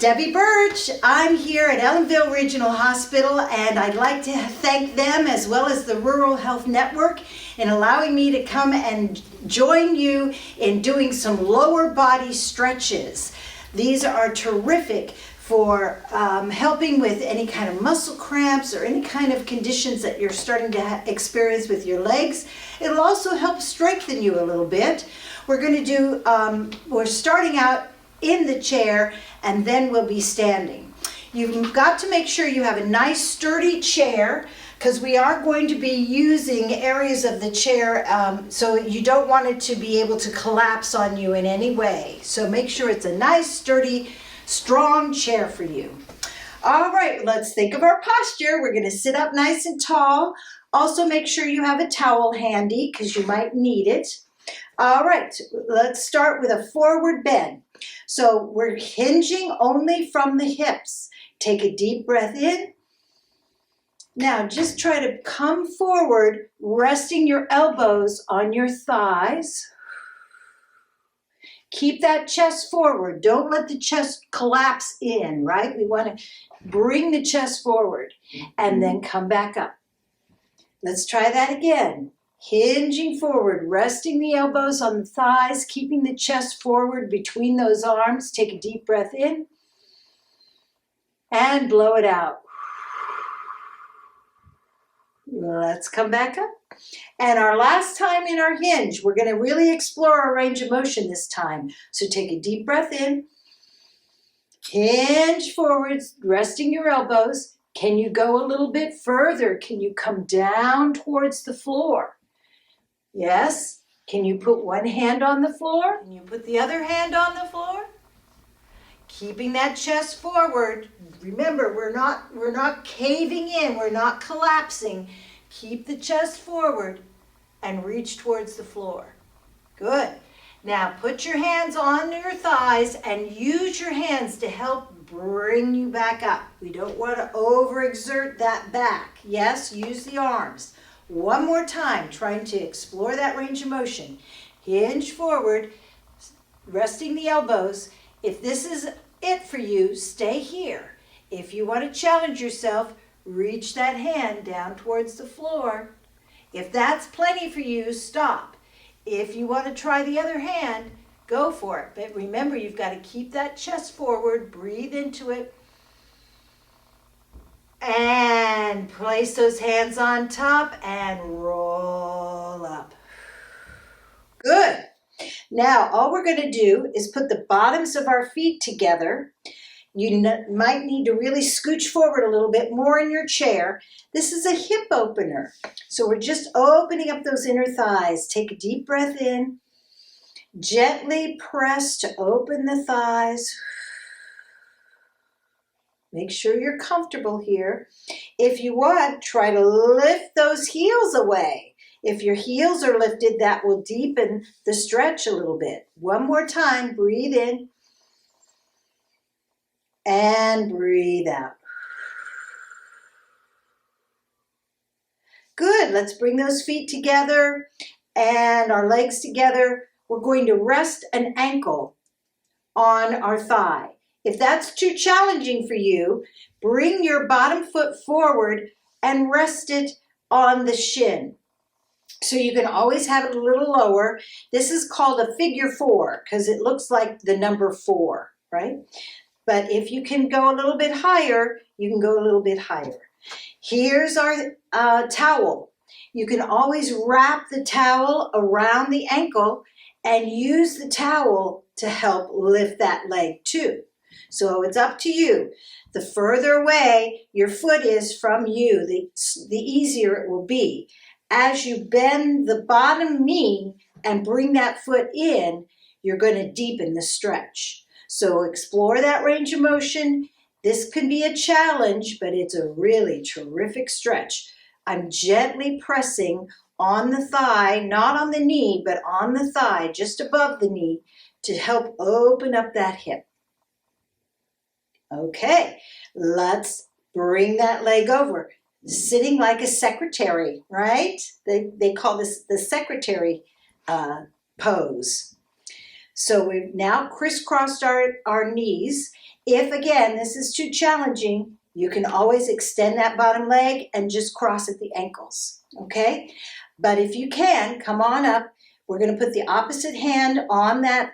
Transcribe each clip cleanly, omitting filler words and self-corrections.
Debbie Birch. I'm here at Ellenville Regional Hospital, and I'd like to thank them as well as the Rural Health Network in allowing me to come and join you in doing some lower body stretches. These are terrific for helping with any kind of muscle cramps or any kind of conditions that you're starting to experience with your legs. It'll also help strengthen you a little bit. We're going to do, we're starting out in the chair, and then we'll be standing. You've got to make sure you have a nice sturdy chair, because we are going to be using areas of the chair, so you don't want it to be able to collapse on you in any way. So make sure it's a nice, sturdy, strong chair for you. All right, let's think of our posture. We're going to sit up nice and tall. Also make sure you have a towel handy, because you might need it. All right, let's start with a forward bend. So we're hinging only from the hips. Take a deep breath in. Now just try to come forward, resting your elbows on your thighs. Keep that chest forward. Don't let the chest collapse in, right? We want to bring the chest forward and then come back up. Let's try that again. Hinging forward, resting the elbows on the thighs, keeping the chest forward between those arms. Take a deep breath in and blow it out. Let's come back up. And our last time in our hinge, we're going to really explore our range of motion this time. So take a deep breath in, hinge forwards, resting your elbows. Can you go a little bit further? Can you come down towards the floor? Yes. Can you put one hand on the floor? Can you put the other hand on the floor? Keeping that chest forward. Remember, we're not caving in. We're not collapsing. Keep the chest forward and reach towards the floor. Good. Now put your hands on your thighs and use your hands to help bring you back up. We don't want to overexert that back. Yes, use the arms. One more time, trying to explore that range of motion. Hinge forward, resting the elbows. If this is it for you, stay here. If you want to challenge yourself, reach that hand down towards the floor. If that's plenty for you, stop. If you want to try the other hand, go for it. But remember, you've got to keep that chest forward, breathe into it, and place those hands on top and roll up. Good. Now, all we're going to do is put the bottoms of our feet together. You might need to really scooch forward a little bit more in your chair. This is a hip opener. So we're just opening up those inner thighs. Take a deep breath in. Gently press to open the thighs. Make sure you're comfortable here. If you want, try to lift those heels away. If your heels are lifted, that will deepen the stretch a little bit. One more time, breathe in and breathe out. Good, let's bring those feet together and our legs together. We're going to rest an ankle on our thigh. If that's too challenging for you, bring your bottom foot forward and rest it on the shin. So you can always have it a little lower. This is called a figure 4 because it looks like the number 4, right? But if you can go a little bit higher, you can go a little bit higher. Here's our towel. You can always wrap the towel around the ankle and use the towel to help lift that leg too. So it's up to you. The further away your foot is from you, the easier it will be. As you bend the bottom knee and bring that foot in, you're going to deepen the stretch. So explore that range of motion. This can be a challenge, but it's a really terrific stretch. I'm gently pressing on the thigh, not on the knee, but on the thigh, just above the knee, to help open up that hip. Okay, let's bring that leg over. Sitting like a secretary, right? They call this the secretary pose. So we've now crisscrossed our knees. If, again, this is too challenging, you can always extend that bottom leg and just cross at the ankles, okay? But if you can, come on up. We're going to put the opposite hand on that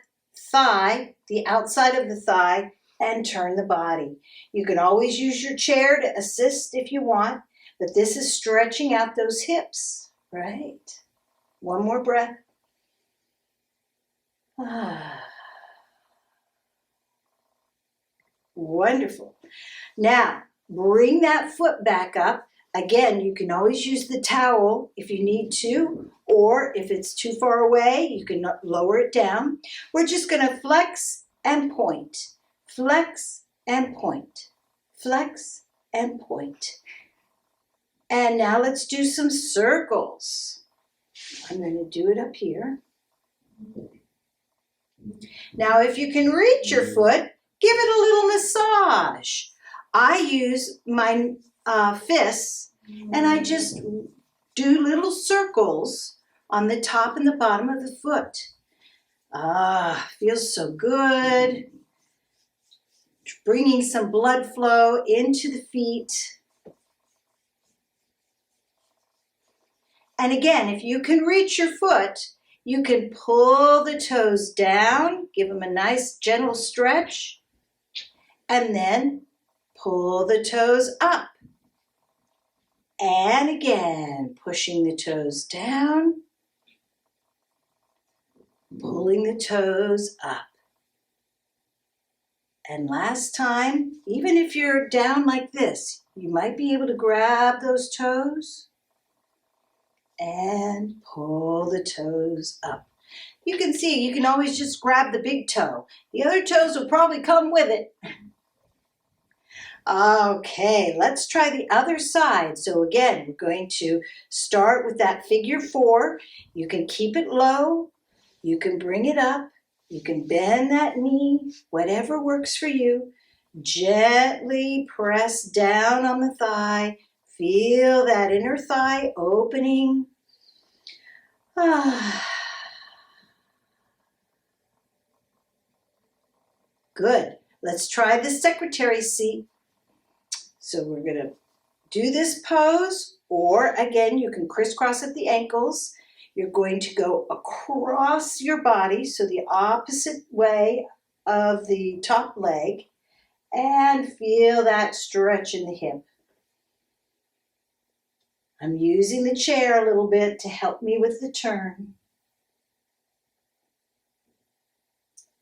thigh, the outside of the thigh, and turn the body. You can always use your chair to assist if you want, but this is stretching out those hips, right? One more breath. Wonderful. Now, bring that foot back up. Again, you can always use the towel if you need to, or if it's too far away, you can lower it down. We're just going to flex and point, flex and point, flex and point. And now let's do some circles. I'm going to do it up here. Now, if you can reach your foot, give it a little massage. I use my fists and I just do little circles on the top and the bottom of the foot. Feels so good. Bringing some blood flow into the feet. And again, if you can reach your foot, you can pull the toes down, give them a nice gentle stretch, and then pull the toes up. And again, pushing the toes down, pulling the toes up. And last time, even if you're down like this, you might be able to grab those toes and pull the toes up. You can see, you can always just grab the big toe. The other toes will probably come with it. Okay, let's try the other side. So again, we're going to start with that figure 4. You can keep it low. You can bring it up. You can bend that knee, whatever works for you. Gently press down on the thigh. Feel that inner thigh opening. Good. Let's try the secretary seat. So we're going to do this pose, or again, you can crisscross at the ankles. You're going to go across your body, so the opposite way of the top leg, and feel that stretch in the hip. I'm using the chair a little bit to help me with the turn.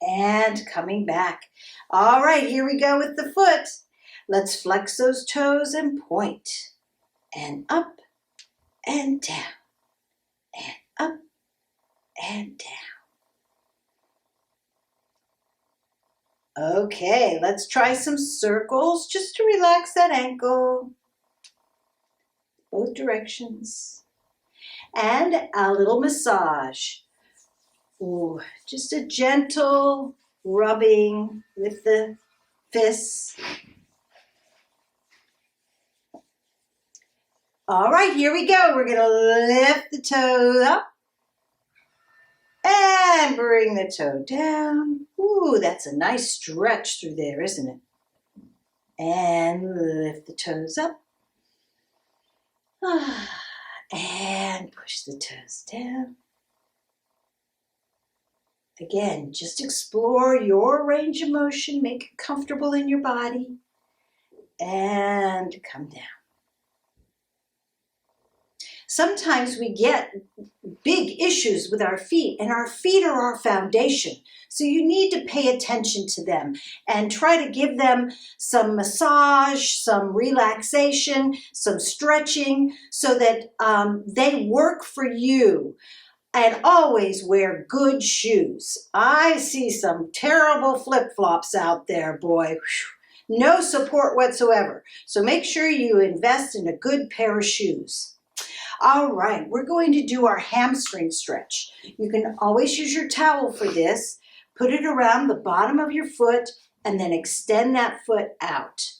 And coming back. All right, here we go with the foot. Let's flex those toes and point. And up and down. And up and down. Okay, let's try some circles just to relax that ankle. Both directions. And a little massage. Ooh, just a gentle rubbing with the fists. All right, here we go. We're going to lift the toe up and bring the toe down. Ooh, that's a nice stretch through there, isn't it? And lift the toes up. And push the toes down. Again, just explore your range of motion. Make it comfortable in your body. And come down. Sometimes we get big issues with our feet, and our feet are our foundation. So you need to pay attention to them and try to give them some massage, some relaxation, some stretching, so that they work for you. And always wear good shoes. I see some terrible flip-flops out there, boy. No support whatsoever. So make sure you invest in a good pair of shoes. All right, we're going to do our hamstring stretch. You can always use your towel for this. Put it around the bottom of your foot and then extend that foot out.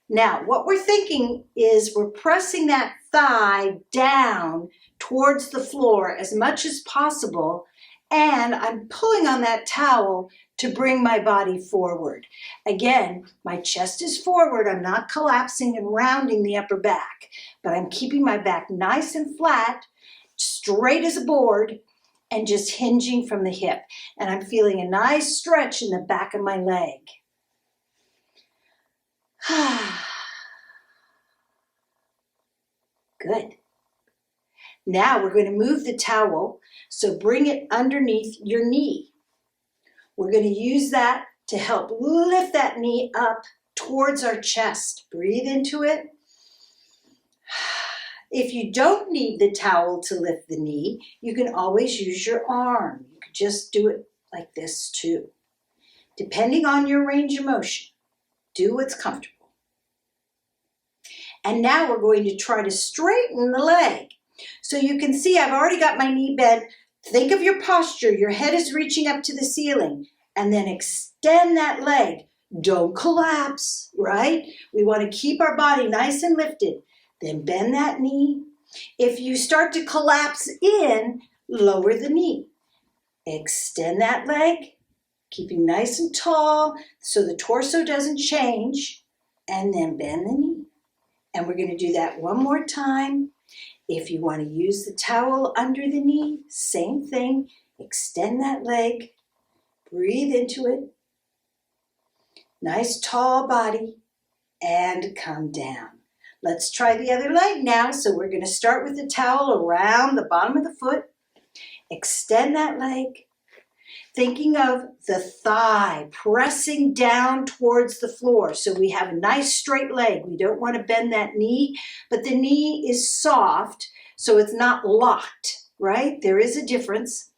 Now, what we're thinking is we're pressing that thigh down towards the floor as much as possible and I'm pulling on that towel to bring my body forward. Again, my chest is forward. I'm not collapsing and rounding the upper back, but I'm keeping my back nice and flat, straight as a board, and just hinging from the hip. And I'm feeling a nice stretch in the back of my leg. Good. Now we're going to move the towel, so bring it underneath your knee. We're going to use that to help lift that knee up towards our chest. Breathe into it. If you don't need the towel to lift the knee, you can always use your arm. You could just do it like this too. Depending on your range of motion, do what's comfortable. And now we're going to try to straighten the leg. So you can see I've already got my knee bent. Think of your posture. Your head is reaching up to the ceiling. And then extend that leg. Don't collapse, right? We want to keep our body nice and lifted. Then bend that knee. If you start to collapse in, lower the knee. Extend that leg, keeping nice and tall so the torso doesn't change. And then bend the knee. And we're going to do that one more time. If you want to use the towel under the knee, same thing. Extend that leg. Breathe into it. Nice tall body. And come down. Let's try the other leg now. So we're going to start with the towel around the bottom of the foot. Extend that leg. Thinking of the thigh pressing down towards the floor. So we have a nice straight leg. We don't want to bend that knee, but the knee is soft, so it's not locked, right? There is a difference.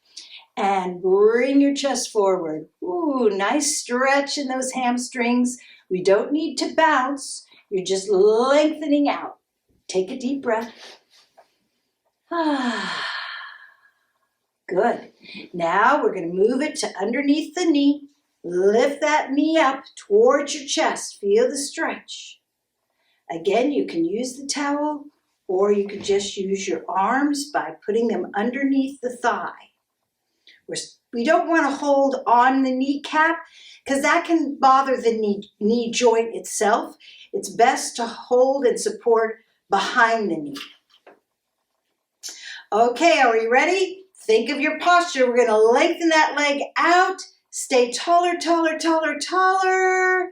And bring your chest forward. Ooh, nice stretch in those hamstrings. We don't need to bounce. You're just lengthening out. Take a deep breath. Good. Now we're going to move it to underneath the knee. Lift that knee up towards your chest. Feel the stretch. Again, you can use the towel or you could just use your arms by putting them underneath the thigh. We don't want to hold on the kneecap because that can bother the knee joint itself. It's best to hold and support behind the knee. Okay, are we ready? Think of your posture. We're going to lengthen that leg out. Stay taller, taller, taller, taller.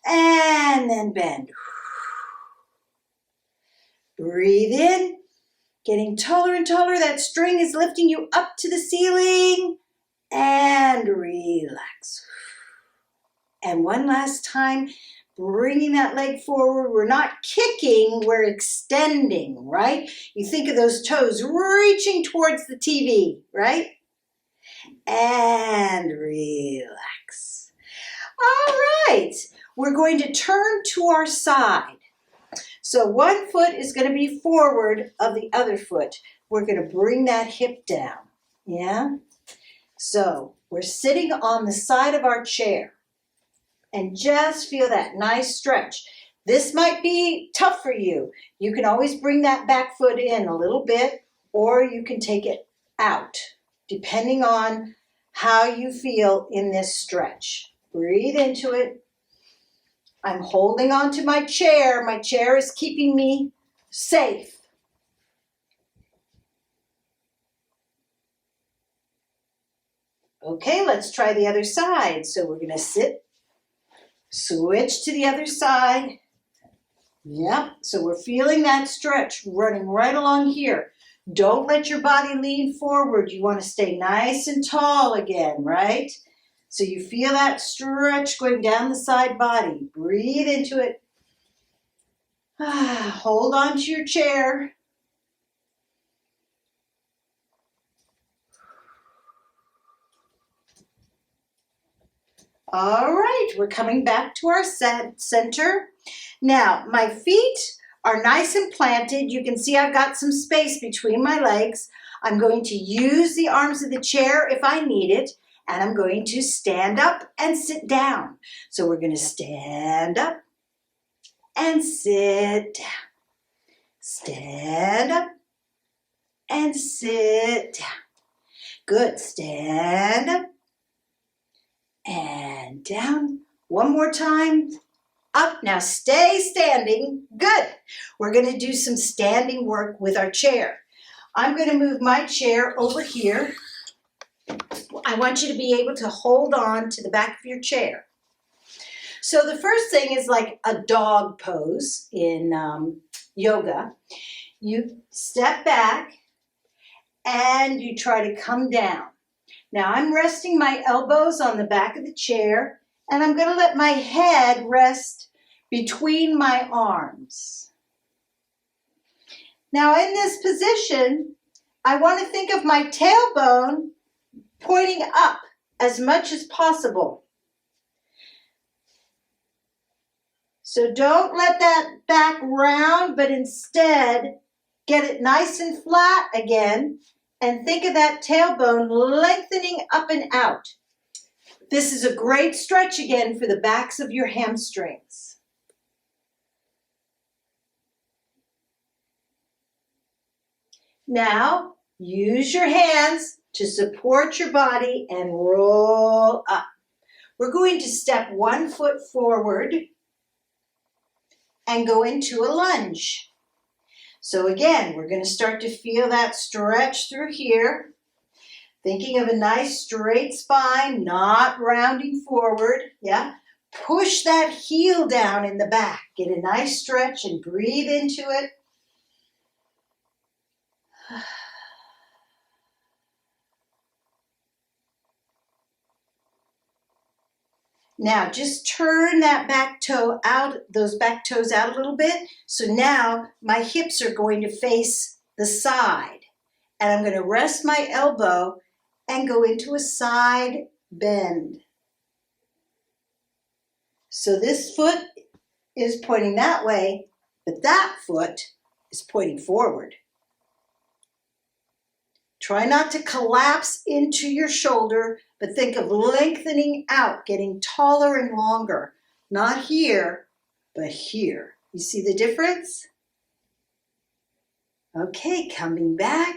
And then bend. Breathe in. Getting taller and taller. That string is lifting you up to the ceiling. And relax. And one last time. Bringing that leg forward. We're not kicking, we're extending, right? You think of those toes reaching towards the TV, right? And relax. All right, we're going to turn to our side. So one foot is going to be forward of the other foot. We're going to bring that hip down, yeah? So we're sitting on the side of our chair. And just feel that nice stretch. This might be tough for you. You can always bring that back foot in a little bit, or you can take it out, depending on how you feel in this stretch. Breathe into it. I'm holding on to my chair. My chair is keeping me safe. Okay, let's try the other side. So we're going to sit. Switch to the other side. Yep, so we're feeling that stretch running right along here. Don't let your body lean forward. You want to stay nice and tall again, right? So you feel that stretch going down the side body. Breathe into it. Hold on to your chair. All right, we're coming back to our center. Now, my feet are nice and planted. You can see I've got some space between my legs. I'm going to use the arms of the chair if I need it, and I'm going to stand up and sit down. So we're going to stand up and sit down. Stand up and sit down. Good. Stand up and down. One more time. Up. Now stay standing. Good. We're going to do some standing work with our chair. I'm going to move my chair over here. I want you to be able to hold on to the back of your chair. So the first thing is like a dog pose in yoga. You step back and you try to come down. Now I'm resting my elbows on the back of the chair and I'm going to let my head rest between my arms. Now in this position, I want to think of my tailbone pointing up as much as possible. So don't let that back round, but instead get it nice and flat again and think of that tailbone lengthening up and out. This is a great stretch again for the backs of your hamstrings. Now, use your hands to support your body and roll up. We're going to step 1 foot forward and go into a lunge. So again, we're going to start to feel that stretch through here. Thinking of a nice straight spine, not rounding forward. Yeah. Push that heel down in the back. Get a nice stretch and breathe into it. Now just turn that back toe out, those back toes out a little bit. So now my hips are going to face the side. And I'm going to rest my elbow and go into a side bend. So this foot is pointing that way, but that foot is pointing forward. Try not to collapse into your shoulder, but think of lengthening out, getting taller and longer. Not here, but here. You see the difference? Okay, coming back.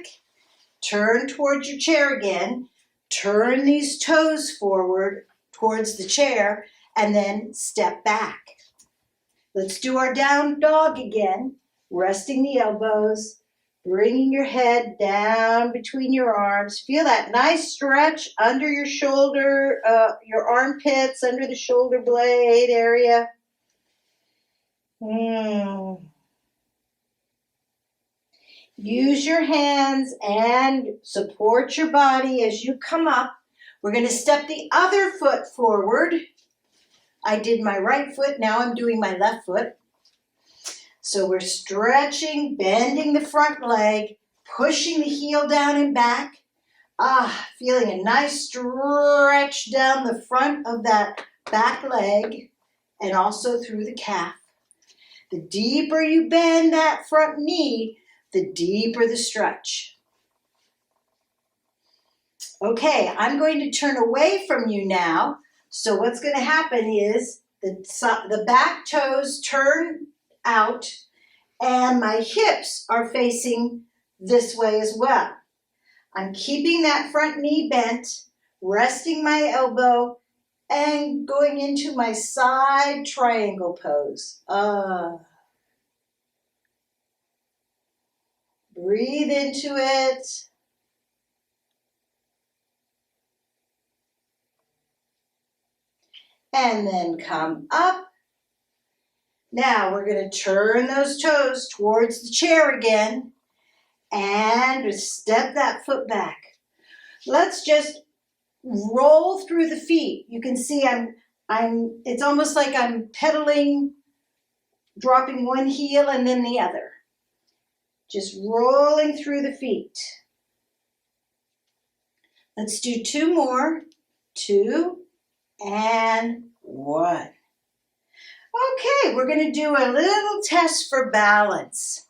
Turn towards your chair again. Turn these toes forward towards the chair and then step back. Let's do our down dog again. Resting the elbows. Bringing your head down between your arms. Feel that nice stretch under your shoulder, your armpits, under the shoulder blade area. Use your hands and support your body as you come up. We're going to step the other foot forward. I did my right foot, now I'm doing my left foot. So we're stretching, bending the front leg, pushing the heel down and back. Feeling a nice stretch down the front of that back leg and also through the calf. The deeper you bend that front knee, the deeper the stretch. Okay, I'm going to turn away from you now. So what's going to happen is the back toes turn out and my hips are facing this way as well. I'm keeping that front knee bent, resting my elbow and going into my side triangle pose. Breathe into it. And then come up. Now we're going to turn those toes towards the chair again and step that foot back. Let's just roll through the feet. You can see it's almost like I'm pedaling, dropping one heel and then the other. Just rolling through the feet. Let's do 2 more. 2 and 1. Okay, we're going to do a little test for balance.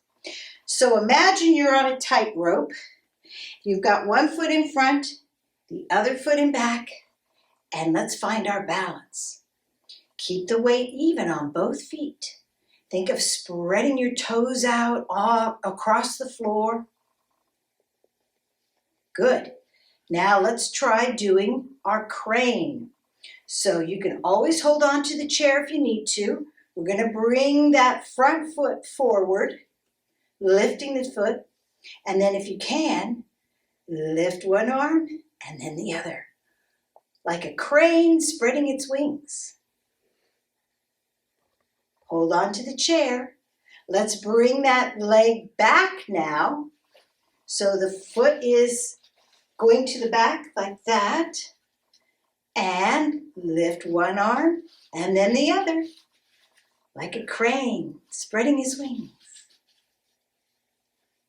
So imagine you're on a tightrope. You've got one foot in front, the other foot in back, and let's find our balance. Keep the weight even on both feet. Think of spreading your toes out all across the floor. Good. Now let's try doing our crane. So you can always hold on to the chair if you need to. We're going to bring that front foot forward, lifting the foot, and then if you can, lift one arm and then the other, like a crane spreading its wings. Hold on to the chair. Let's bring that leg back now. So the foot is going to the back like that. And lift one arm and then the other, like a crane spreading his wings.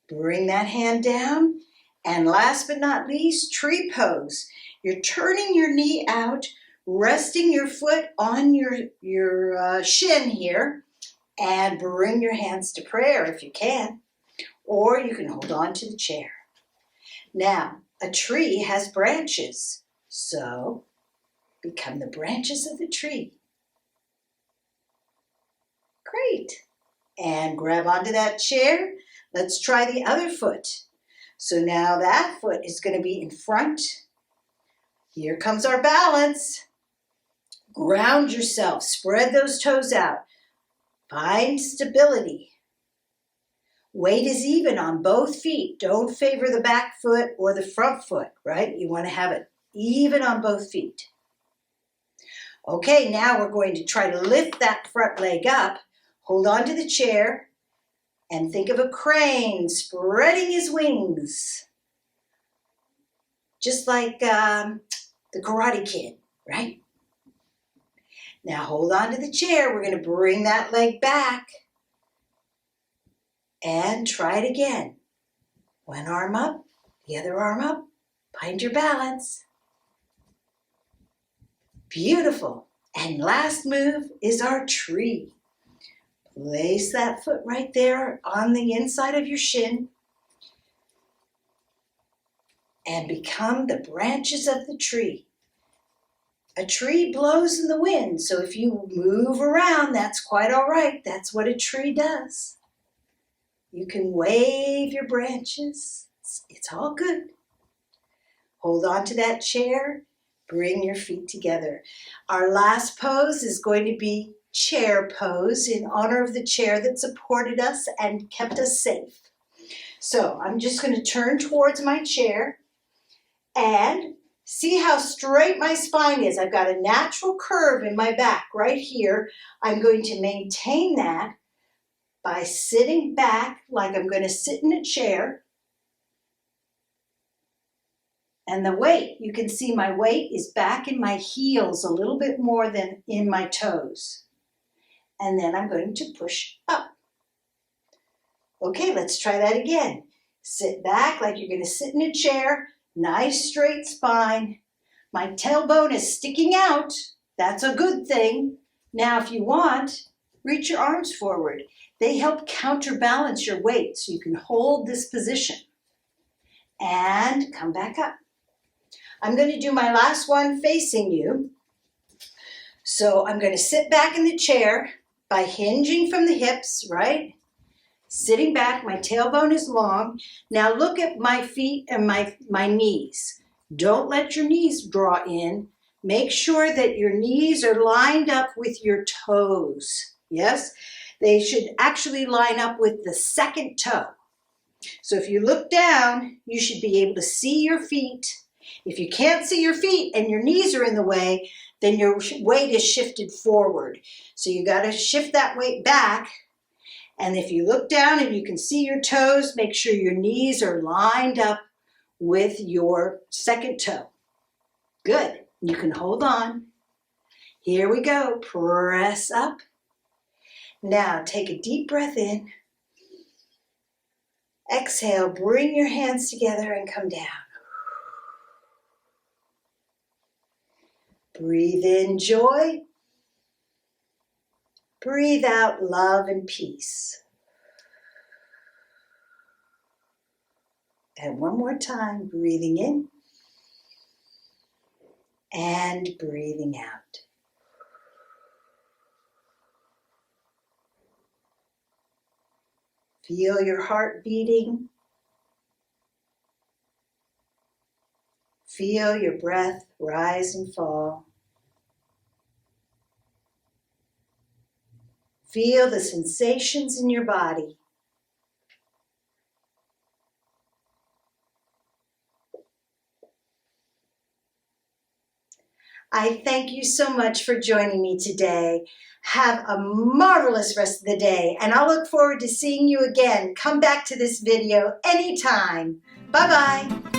Bring that hand down. And last but not least, tree pose. You're turning your knee out, resting your foot on your shin here, and bring your hands to prayer if you can, or you can hold on to the chair. Now, a tree has branches, so become the branches of the tree. Great. And grab onto that chair. Let's try the other foot. So now that foot is going to be in front. Here comes our balance. Ground yourself. Spread those toes out. Find stability. Weight is even on both feet. Don't favor the back foot or the front foot, right? You want to have it even on both feet. Okay, now we're going to try to lift that front leg up. Hold on to the chair and think of a crane spreading his wings. Just like the Karate Kid, right? Now hold on to the chair. We're going to bring that leg back and try it again. One arm up, the other arm up. Find your balance. Beautiful. And last move is our tree. Place that foot right there on the inside of your shin and become the branches of the tree. A tree blows in the wind, so if you move around, that's quite all right. That's what a tree does. You can wave your branches. It's all good. Hold on to that chair. Bring your feet together. Our last pose is going to be chair pose in honor of the chair that supported us and kept us safe. So I'm just going to turn towards my chair and see how straight my spine is. I've got a natural curve in my back right here. I'm going to maintain that by sitting back like I'm going to sit in a chair. And the weight, you can see my weight is back in my heels a little bit more than in my toes. And then I'm going to push up. Okay, let's try that again. Sit back like you're going to sit in a chair. Nice straight spine. My tailbone is sticking out. That's a good thing. Now, if you want, reach your arms forward. They help counterbalance your weight so you can hold this position. And come back up. I'm going to do my last one facing you. So I'm going to sit back in the chair by hinging from the hips, right? Sitting back, my tailbone is long. Now look at my feet and my knees. Don't let your knees draw in. Make sure that your knees are lined up with your toes. Yes? They should actually line up with the second toe. So if you look down, you should be able to see your feet. If you can't see your feet and your knees are in the way, then your weight is shifted forward. So you got to shift that weight back. And if you look down and you can see your toes, make sure your knees are lined up with your second toe. Good. You can hold on. Here we go. Press up. Now take a deep breath in. Exhale. Bring your hands together and come down. Breathe in joy. Breathe out love and peace. And one more time, breathing in and breathing out. Feel your heart beating. Feel your breath rise and fall. Feel the sensations in your body. I thank you so much for joining me today. Have a marvelous rest of the day, and I'll look forward to seeing you again. Come back to this video anytime. Bye-bye.